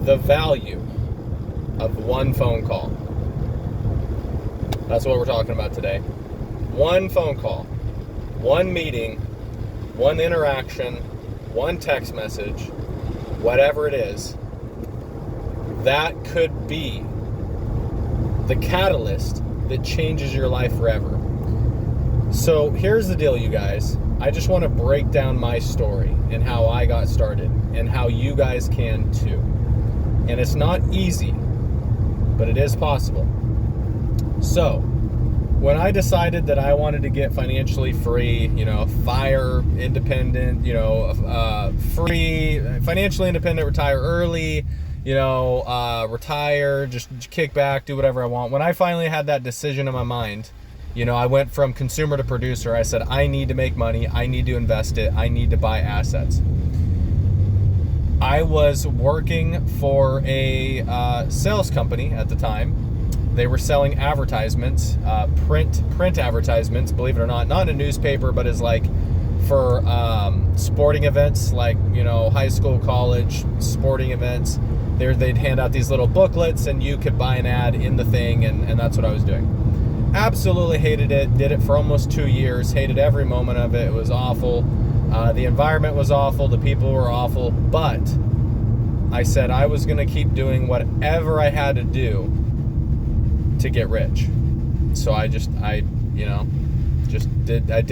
the value of one phone call. That's what we're talking about today. One phone call, one meeting, one interaction, one text message, whatever it is, that could be the catalyst that changes your life forever. So here's the deal, you guys. I just want to break down my story and how I got started and how you guys can too. And it's not easy, but it is possible. So when I decided that I wanted to get financially free, FIRE independent, free, financially independent, retire early, retire, just kick back, do whatever I want. When I finally had that decision in my mind, I went from consumer to producer. I said, I need to make money. I need to invest it. I need to buy assets. I was working for a sales company at the time. They were selling advertisements, print advertisements, believe it or not in a newspaper, but as like for sporting events, like, high school, college, sporting events. They'd hand out these little booklets and you could buy an ad in the thing, and that's what I was doing. Absolutely hated it, did it for almost 2 years, hated every moment of it. It was awful. The environment was awful, the people were awful, but I said I was gonna keep doing whatever I had to do to get rich. So I did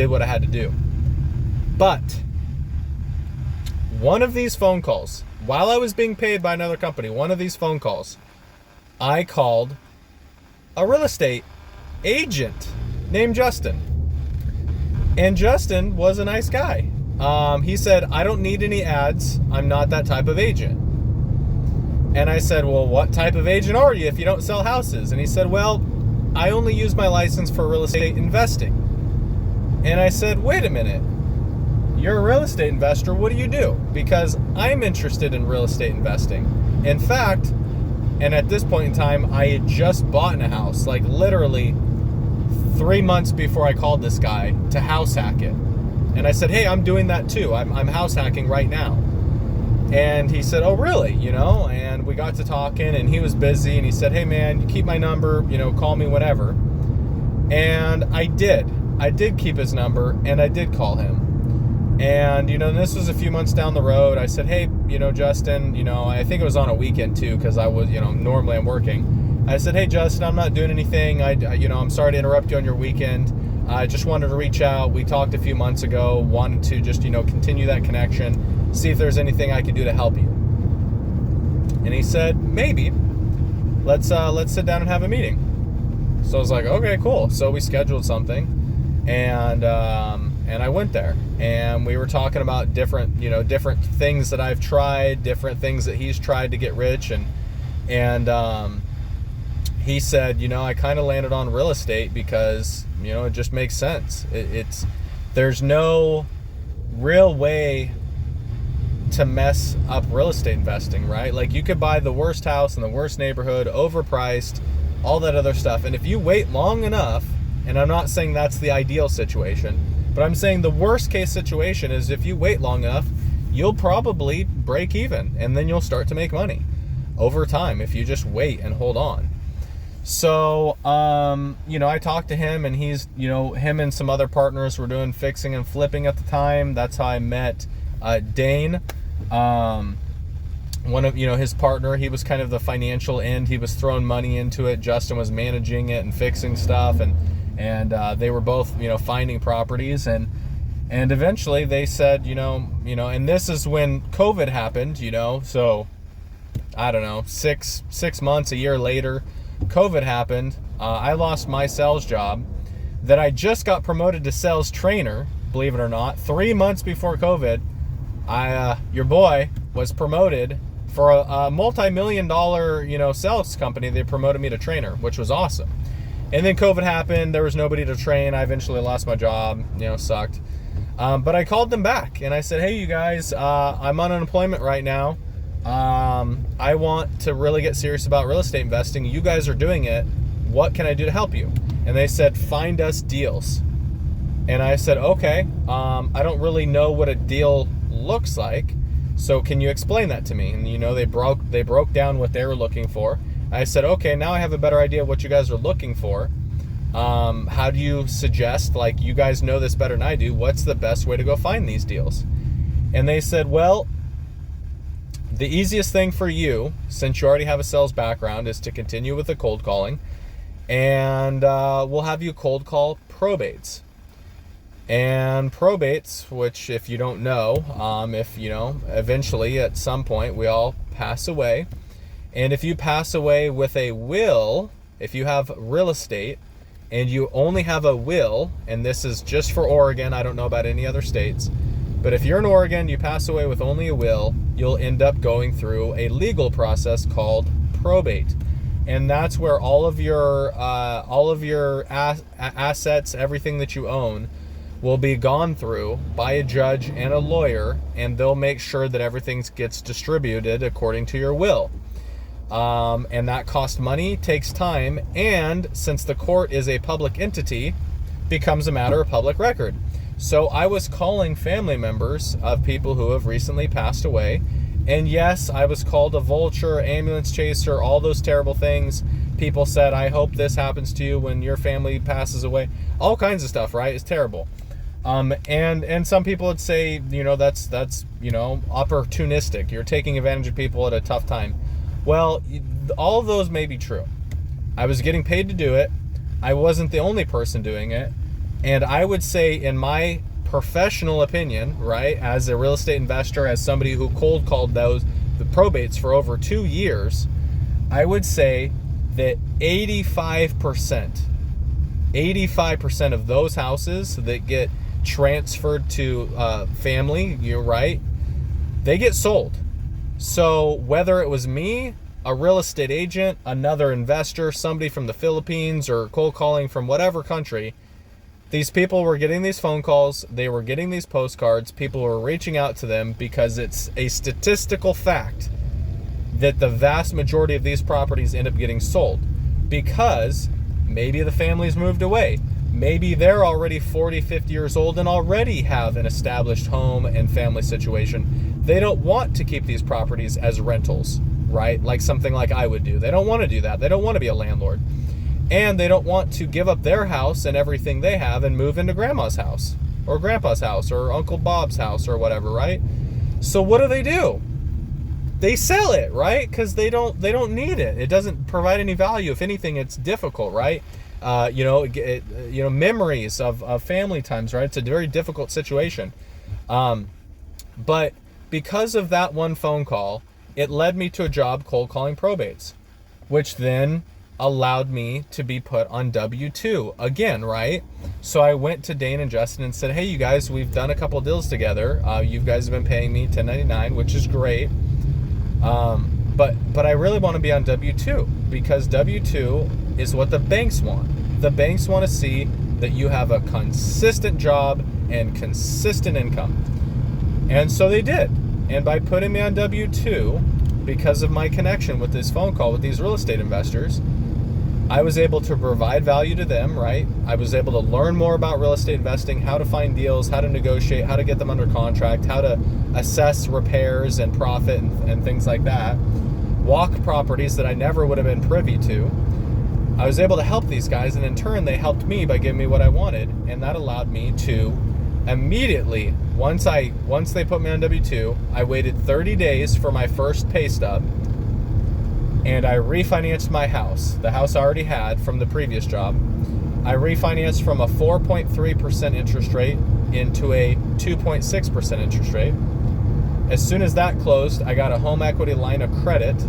what I had to do. But one of these phone calls, while I was being paid by another company, one of these phone calls, I called a real estate agent named Justin. And Justin was a nice guy. He said, I don't need any ads. I'm not that type of agent. And I said, well, what type of agent are you if you don't sell houses? And he said, well, I only use my license for real estate investing. And I said, wait a minute. You're a real estate investor. What do you do? Because I'm interested in real estate investing. In fact, and at this point in time, I had just bought a house, like literally 3 months before I called this guy to house hack it. And I said, hey, I'm doing that too. I'm house hacking right now. And he said, oh, really? And we got to talking, and he was busy, and he said, hey, man, keep my number, call me whenever. And I did keep his number, and I did call him. And, this was a few months down the road. I said, hey, Justin, I think it was on a weekend too, because I was, normally I'm working. I said, hey, Justin, I'm not doing anything. I'm sorry to interrupt you on your weekend. I just wanted to reach out. We talked a few months ago, wanted to just, continue that connection, see if there's anything I could do to help you. And he said, maybe. Let's sit down and have a meeting. So I was like, okay, cool. So we scheduled something, and I went there, and we were talking about different things that I've tried, different things that he's tried to get rich, and he said, I kind of landed on real estate because, it just makes sense. There's no real way to mess up real estate investing, right? Like, you could buy the worst house in the worst neighborhood, overpriced, all that other stuff. And if you wait long enough, and I'm not saying that's the ideal situation, but I'm saying the worst case situation is if you wait long enough, you'll probably break even, and then you'll start to make money over time if you just wait and hold on. So, I talked to him, and he's, him and some other partners were doing fixing and flipping at the time. That's how I met Dane. One of, his partner, he was kind of the financial end. He was throwing money into it. Justin was managing it and fixing stuff, and they were both, finding properties, and eventually they said, and this is when COVID happened, so I don't know, six months, a year later, COVID happened. I lost my sales job that I just got promoted to sales trainer, believe it or not. 3 months before COVID, your boy was promoted for a multi-million-dollar, sales company. They promoted me to trainer, which was awesome. And then COVID happened. There was nobody to train. I eventually lost my job. Sucked. But I called them back, and I said, hey, you guys, I'm on unemployment right now. I want to really get serious about real estate investing. You guys are doing it. What can I do to help you? And they said, find us deals. And I said, okay, I don't really know what a deal looks like. So can you explain that to me? And they broke down what they were looking for. I said, okay, now I have a better idea of what you guys are looking for. How do you suggest, like, you guys know this better than I do, what's the best way to go find these deals? And they said, well, the easiest thing for you, since you already have a sales background, is to continue with the cold calling, and we'll have you cold call probates. And probates, which, if you don't know, eventually at some point we all pass away. And if you pass away with a will, if you have real estate and you only have a will, and this is just for Oregon, I don't know about any other states, but if you're in Oregon, you pass away with only a will, you'll end up going through a legal process called probate. And that's where all of your assets, everything that you own, will be gone through by a judge and a lawyer, and they'll make sure that everything gets distributed according to your will. And that costs money, takes time, and since the court is a public entity, becomes a matter of public record. So I was calling family members of people who have recently passed away, and yes, I was called a vulture, ambulance chaser, all those terrible things. People said, I hope this happens to you when your family passes away. All kinds of stuff, right? It's terrible. And some people would say, that's opportunistic. You're taking advantage of people at a tough time. Well, all of those may be true. I was getting paid to do it. I wasn't the only person doing it. And I would say, in my professional opinion, right, as a real estate investor, as somebody who cold called the probates for over 2 years, I would say that 85% of those houses that get transferred to family, you're right, they get sold. So whether it was me, a real estate agent, another investor, somebody from the Philippines, or cold calling from whatever country, these people were getting these phone calls, they were getting these postcards, people were reaching out to them because it's a statistical fact that the vast majority of these properties end up getting sold because maybe the family's moved away. Maybe they're already 40, 50 years old and already have an established home and family situation. They don't want to keep these properties as rentals, right? Like something like I would do. They don't want to do that. They don't want to be a landlord. And they don't want to give up their house and everything they have and move into grandma's house or grandpa's house or Uncle Bob's house or whatever, right? So what do? They sell it, right? Because they don't need it. It doesn't provide any value. If anything, it's difficult, right? Memories of family times, right? It's a very difficult situation. But because of that one phone call, it led me to a job cold calling probates, which then allowed me to be put on W-2 again, right? So I went to Dane and Justin and said, hey, you guys, we've done a couple deals together. You guys have been paying me $10.99, which is great. But I really want to be on W-2 because W-2 is what the banks want. The banks want to see that you have a consistent job and consistent income. And so they did. And by putting me on W-2, because of my connection with this phone call with these real estate investors, I was able to provide value to them, right? I was able to learn more about real estate investing, how to find deals, how to negotiate, how to get them under contract, how to assess repairs and profit and things like that. Walk properties that I never would have been privy to. I was able to help these guys, and in turn, they helped me by giving me what I wanted, and that allowed me to immediately, once they put me on W-2, I waited 30 days for my first pay stub, and I refinanced my house, the house I already had from the previous job. I refinanced from a 4.3% interest rate into a 2.6% interest rate. As soon as that closed, I got a home equity line of credit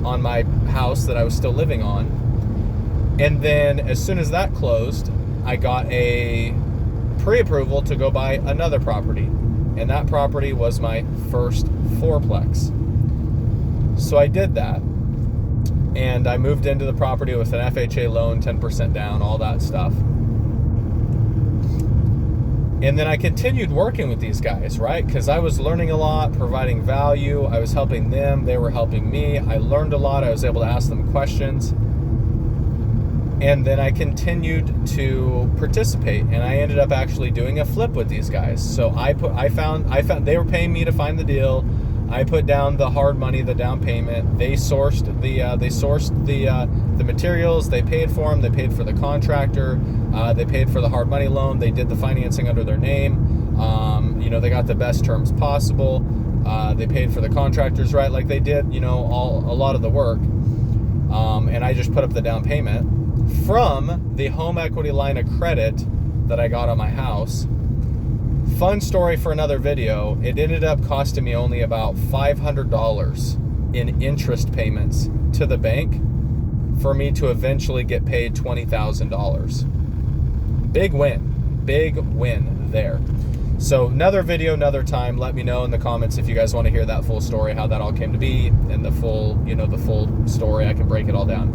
on my house that I was still living on. And then as soon as that closed, I got a pre-approval to go buy another property. And that property was my first fourplex. So I did that. And I moved into the property with an FHA loan, 10% down, all that stuff. And then I continued working with these guys, right? Because I was learning a lot, providing value. I was helping them. They were helping me. I learned a lot. I was able to ask them questions. And then I continued to participate, and I ended up actually doing a flip with these guys. So I found they were paying me to find the deal. I put down the hard money, the down payment. They sourced the materials. They paid for them. They paid for the contractor. They paid for the hard money loan. They did the financing under their name. They got the best terms possible. They paid for the contractors, right? Like they did, a lot of the work. And I just put up the down payment from the home equity line of credit that I got on my house. Fun story for another video. It ended up costing me only about $500 in interest payments to the bank for me to eventually get paid $20,000. Big win there. So another video, another time. Let me know in the comments if you guys want to hear that full story, how that all came to be, and the full story. I can break it all down.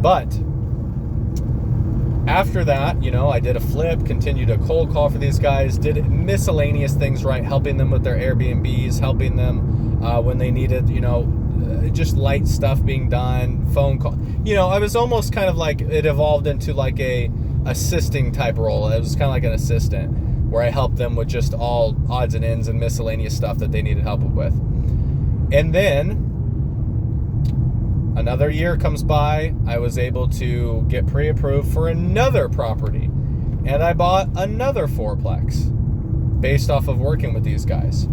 But after that, I did a flip, continued to cold call for these guys, did miscellaneous things, right? Helping them with their Airbnbs, helping them when they needed, just light stuff being done, phone call. I was almost kind of like, it evolved into like a assisting type role. It was kind of like an assistant where I helped them with just all odds and ends and miscellaneous stuff that they needed help with. And then another year comes by, I was able to get pre-approved for another property, and I bought another fourplex based off of working with these guys.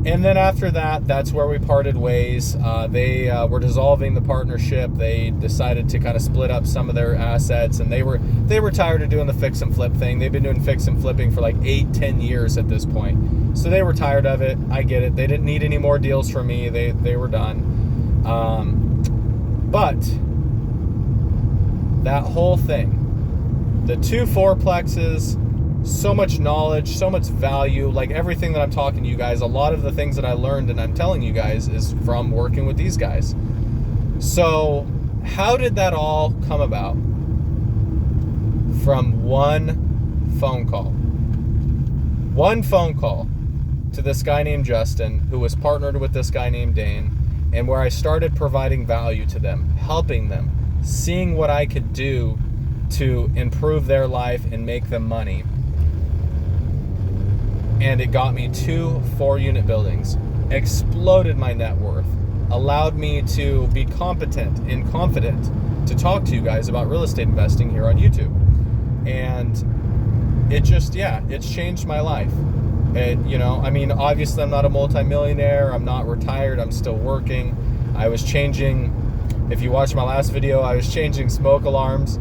And then after that, that's where we parted ways. They were dissolving the partnership. They decided to kind of split up some of their assets, and they were tired of doing the fix and flip thing. They've been doing fix and flipping for like 8-10 years at this point. So they were tired of it. I get it. They didn't need any more deals from me. They were done. But that whole thing, the 2 fourplexes, so much knowledge, so much value, like everything that I'm talking to you guys, a lot of the things that I learned and I'm telling you guys is from working with these guys. So how did that all come about? From one phone call. One phone call to this guy named Justin, who was partnered with this guy named Dane, and where I started providing value to them, helping them, seeing what I could do to improve their life and make them money. And it got me 2 4-unit buildings, exploded my net worth, allowed me to be competent and confident to talk to you guys about real estate investing here on YouTube. And it just, it's changed my life. Obviously I'm not a multimillionaire, I'm not retired, I'm still working. I was changing, if you watched my last video, I was changing smoke alarms.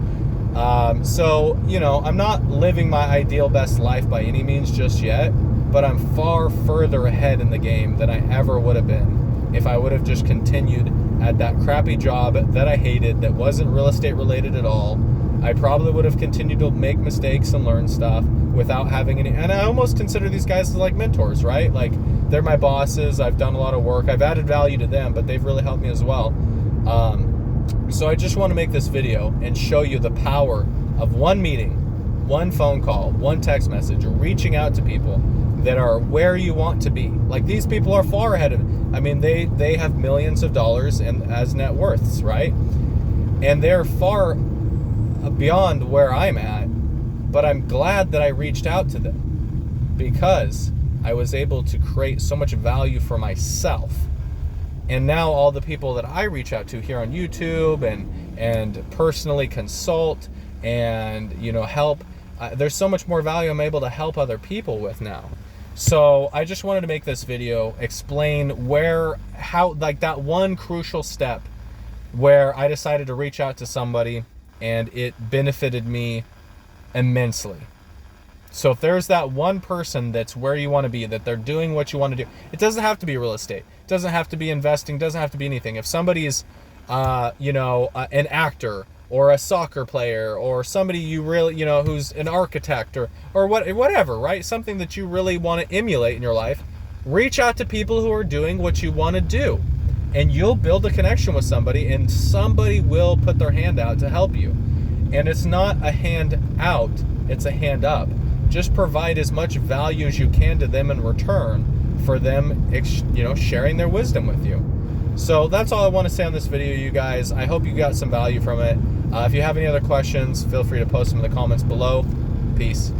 I'm not living my ideal best life by any means just yet, but I'm far further ahead in the game than I ever would have been if I would have just continued at that crappy job that I hated, that wasn't real estate related at all. I probably would have continued to make mistakes and learn stuff without having any, and I almost consider these guys as like mentors, right? Like they're my bosses. I've done a lot of work. I've added value to them, but they've really helped me as well. So I just want to make this video and show you the power of one meeting, one phone call, one text message, reaching out to people that are where you want to be. Like these people are far ahead of, they have millions of dollars as net worths, right? And they're far beyond where I'm at, but I'm glad that I reached out to them because I was able to create so much value for myself. And now all the people that I reach out to here on YouTube and personally consult and help, there's so much more value I'm able to help other people with now. So I just wanted to make this video, explain how that one crucial step where I decided to reach out to somebody and it benefited me immensely. So if there's that one person that's where you want to be, that they're doing what you want to do, it doesn't have to be real estate, it doesn't have to be investing, doesn't have to be anything. If somebody is, an actor or a soccer player or somebody you really, who's an architect or whatever, right? Something that you really want to emulate in your life, reach out to people who are doing what you want to do. And you'll build a connection with somebody, and somebody will put their hand out to help you. And it's not a hand out, it's a hand up. Just provide as much value as you can to them in return for them, sharing their wisdom with you. So that's all I want to say on this video, you guys. I hope you got some value from it. If you have any other questions, feel free to post them in the comments below. Peace.